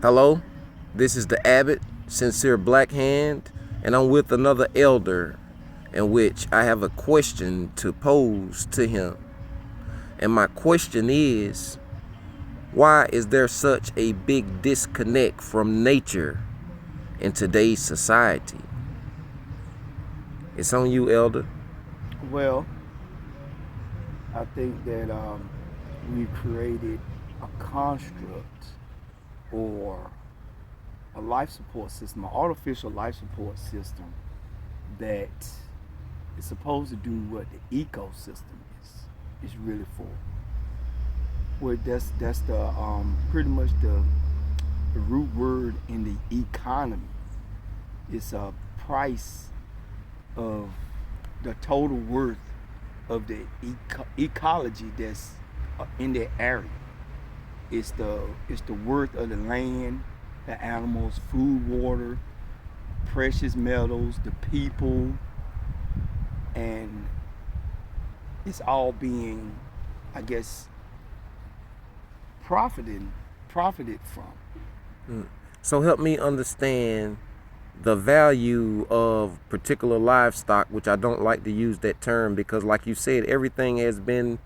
Hello, this is the Abbot, Sincere Black Hand, and I'm with another elder in which I have a question to pose to him. And my question is, why is there such a big disconnect from nature in today's society? It's on you, elder. Well, I think that we've created a construct or a life support system, an artificial life support system that is supposed to do what the ecosystem is really for. Well, that's the pretty much the root word in the economy. It's a price of the total worth of the ecology that's in that area. It's the worth of the land, the animals, food, water, precious metals, the people, and it's all being, I guess, profited profited from. So help me understand the value of particular livestock, which I don't like to use that term because, like you said, everything has been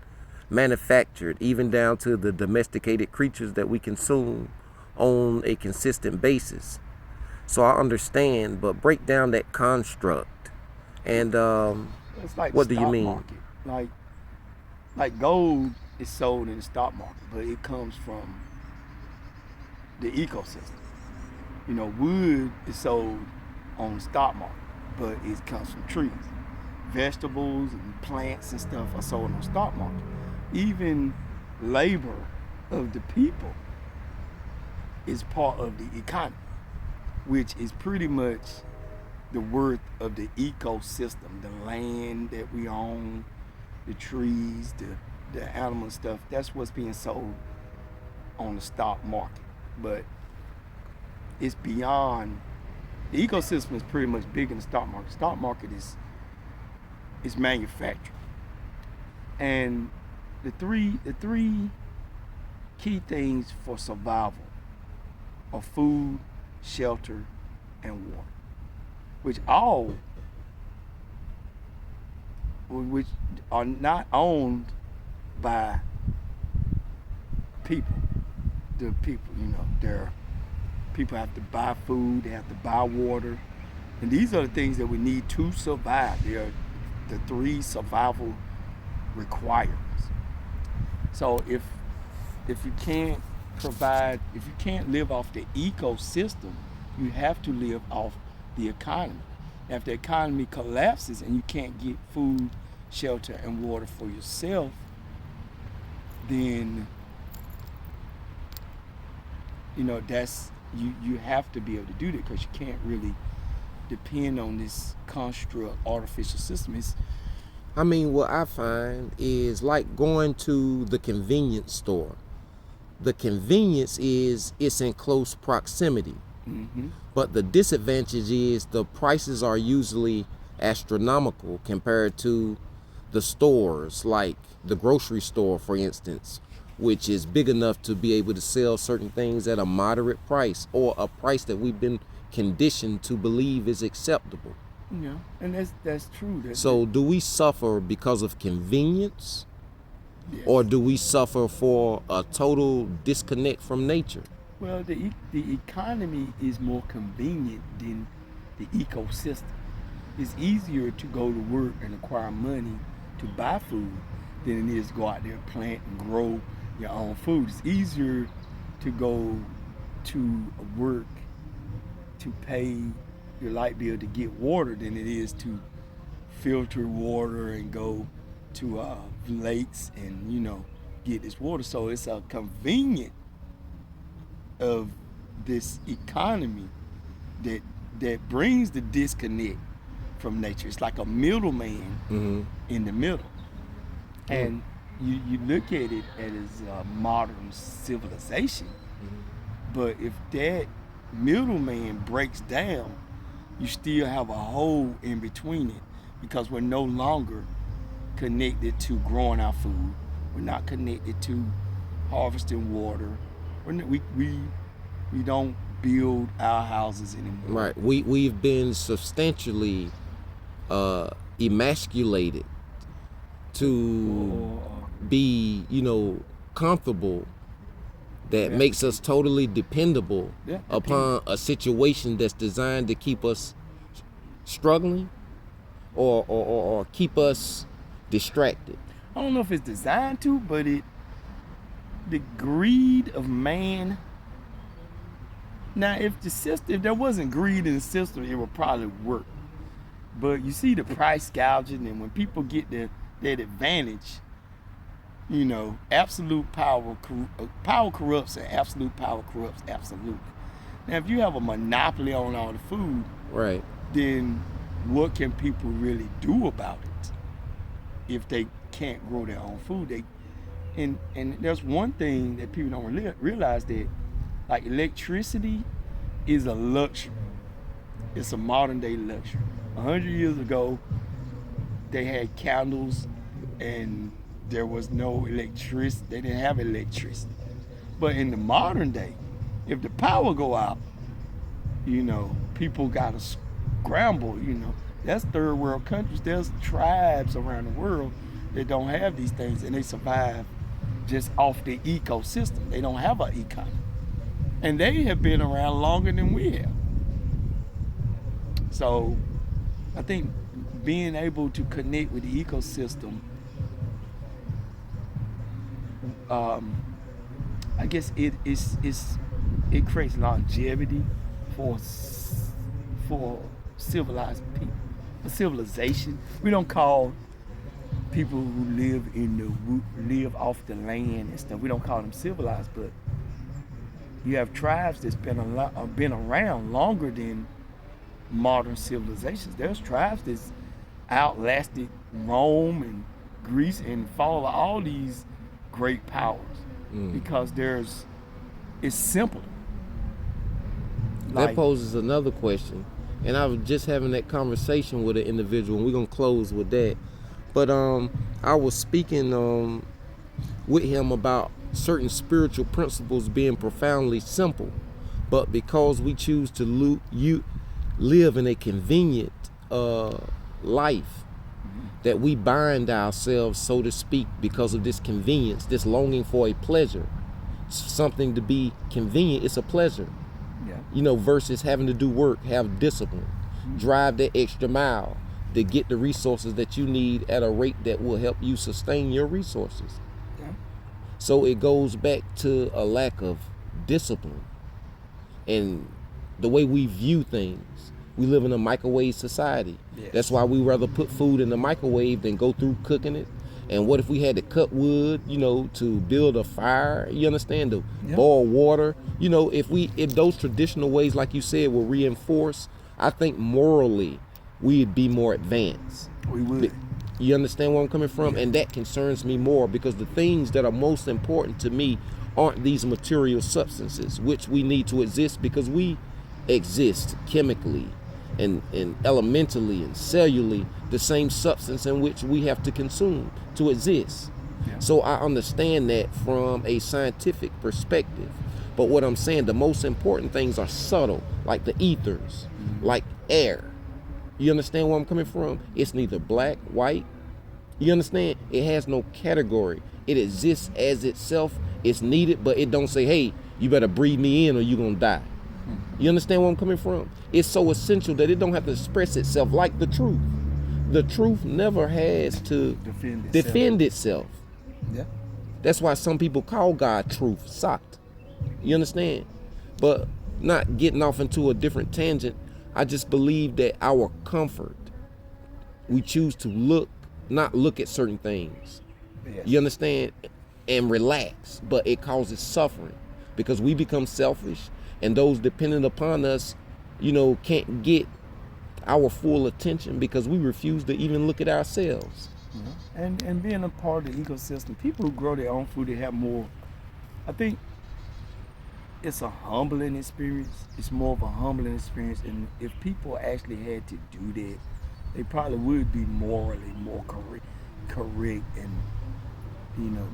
manufactured, even down to the domesticated creatures that we consume on a consistent basis. So I understand, but break down that construct. And It's like the what do you stock mean? market. Like gold is sold in the stock market, but it comes from the ecosystem. Wood is sold on the stock market, but it comes from trees. Vegetables and plants and stuff are sold on the stock market. Even labor of the people is part of the economy, which is pretty much the worth of the ecosystem, the land that we own, the trees, the animal stuff. That's what's being sold on the stock market. But it's beyond the ecosystem is pretty much bigger than the stock market. Stock market is manufacturing. And the three key things for survival are food, shelter, and water, which all which are not owned by people. The people, they're people have to buy food, they have to buy water, and these are the things that we need to survive. They are the three survival requirements. So if you can't if you can't live off the ecosystem, you have to live off the economy. And if the economy collapses and you can't get food, shelter, and water for yourself, then that's you have to be able to do that because you can't really depend on this construct artificial system. I mean, what I find is like going to the convenience store. The convenience is it's in close proximity. Mm-hmm. But the disadvantage is the prices are usually astronomical compared to the stores, like the grocery store, for instance, which is big enough to be able to sell certain things at a moderate price or a price that we've been conditioned to believe is acceptable. Yeah, and that's true. So, do we suffer because of convenience or Yes. do we suffer for a total disconnect from nature? Well, the economy is more convenient than the ecosystem. It's easier to go to work and acquire money to buy food than it is to go out there, plant and grow your own food. It's easier to go to work to pay your light bill to get water than it is to filter water and go to lakes and get this water. So it's a convenient of this economy that brings the disconnect from nature. It's like a middleman Mm-hmm. in the middle, Mm-hmm. and you look at it as a modern civilization. But if that middleman breaks down, you still have a hole in between it because we're no longer connected to growing our food. We're not connected to harvesting water. We We don't build our houses anymore. Right. We've been substantially emasculated to be, comfortable. That makes us totally dependable upon a situation that's designed to keep us struggling or keep us distracted. I don't know if it's designed to, but the greed of man. Now, if there wasn't greed in the system, it would probably work. But you see the price gouging, and when people get that advantage, absolute power corrupts, and absolute power corrupts absolutely. Now, if you have a monopoly on all the food, right, then what can people really do about it if they can't grow their own food? And there's one thing that people don't realize, that like electricity is a luxury. It's a modern day luxury. 100 years ago, they had candles and there was no electricity. They didn't have electricity. But in the modern day, if the power go out, people gotta scramble. That's third world countries. There's tribes around the world that don't have these things, and they survive just off the ecosystem. They don't have an economy. And they have been around longer than we have. So I think being able to connect with the ecosystem, I guess it creates longevity for civilized people, for civilization. We don't call people who live off the land and stuff, we don't call them civilized, but you have tribes that's been around longer than modern civilizations. There's tribes that's outlasted Rome and Greece and follow all these great powers because it's simple. That poses another question, and I was just having that conversation with an individual, and we're gonna close with that. But I was speaking with him about certain spiritual principles being profoundly simple, but because we choose to live in a convenient life, that we bind ourselves, so to speak, because of this convenience, this longing for a pleasure, something to be convenient. It's a pleasure, versus having to do work, have discipline, drive that extra mile to get the resources that you need at a rate that will help you sustain your resources. So it goes back to a lack of discipline and the way we view things. We live in a microwave society. Yes. That's why we rather put food in the microwave than go through cooking it. And what if we had to cut wood, to build a fire, you understand, to boil water? If those traditional ways, like you said, were reinforced, I think morally we'd be more advanced. We would. You understand where I'm coming from? And that concerns me more, because the things that are most important to me aren't these material substances, which we need to exist because we exist chemically and elementally and cellularly, the same substance in which we have to consume to exist. So I understand that from a scientific perspective. But what I'm saying, the most important things are subtle, like the ethers, like air. You understand where I'm coming from? It's neither black, white. You understand? It has no category. It exists as itself. It's needed, but it don't say, hey, you better breathe me in or you're going to die. You understand where I'm coming from? It's so essential that it don't have to express itself like the truth. The truth never has to defend itself. Yeah. That's why some people call God truth, Sat. You understand? But not getting off into a different tangent, I just believe that our comfort, we choose to not look at certain things. Yes. You understand? And relax, but it causes suffering because we become selfish, and those dependent upon us, can't get our full attention because we refuse to even look at ourselves. And being a part of the ecosystem, people who grow their own food, they have more. I think it's a humbling experience. It's more of a humbling experience, and if people actually had to do that, they probably would be morally more correct and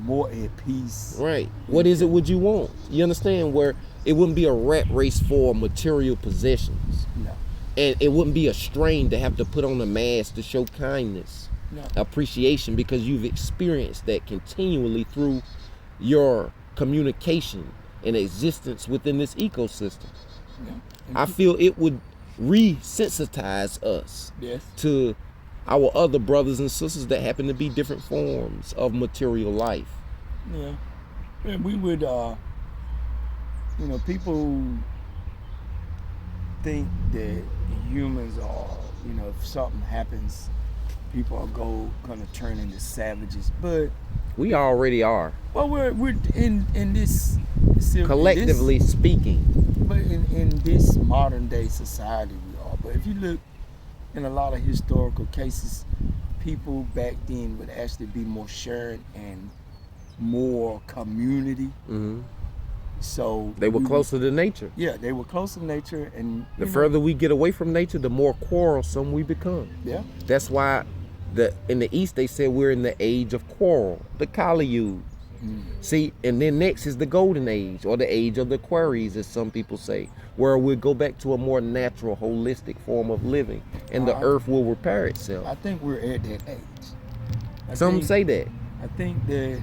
more at peace. Right. What is it would you want? You understand? Where it wouldn't be a rat race for material possessions. No. And it wouldn't be a strain to have to put on a mask to show kindness, No. appreciation, because you've experienced that continually through your communication and existence within this ecosystem. Yeah. I feel it would resensitize us Yes. to our other brothers and sisters that happen to be different forms of material life. Yeah. And we would, people think that humans are, if something happens, people are gonna turn into savages. But We already are, we're in this collectively speaking. But in this modern day society, we are. But if you look in a lot of historical cases, people back then would actually be more sharing and more community. Hmm. So They were we closer to nature. Yeah, they were close to nature, and The further we get away from nature, the more quarrelsome we become. Yeah. That's why in the East they said we're in the age of quarrel, the Kali Yuga. See, and then next is the Golden Age, or the Age of the Aquarius, as some people say, where we'll go back to a more natural, holistic form of living, and the earth will repair itself. I think we're at that age. Some say that. I think that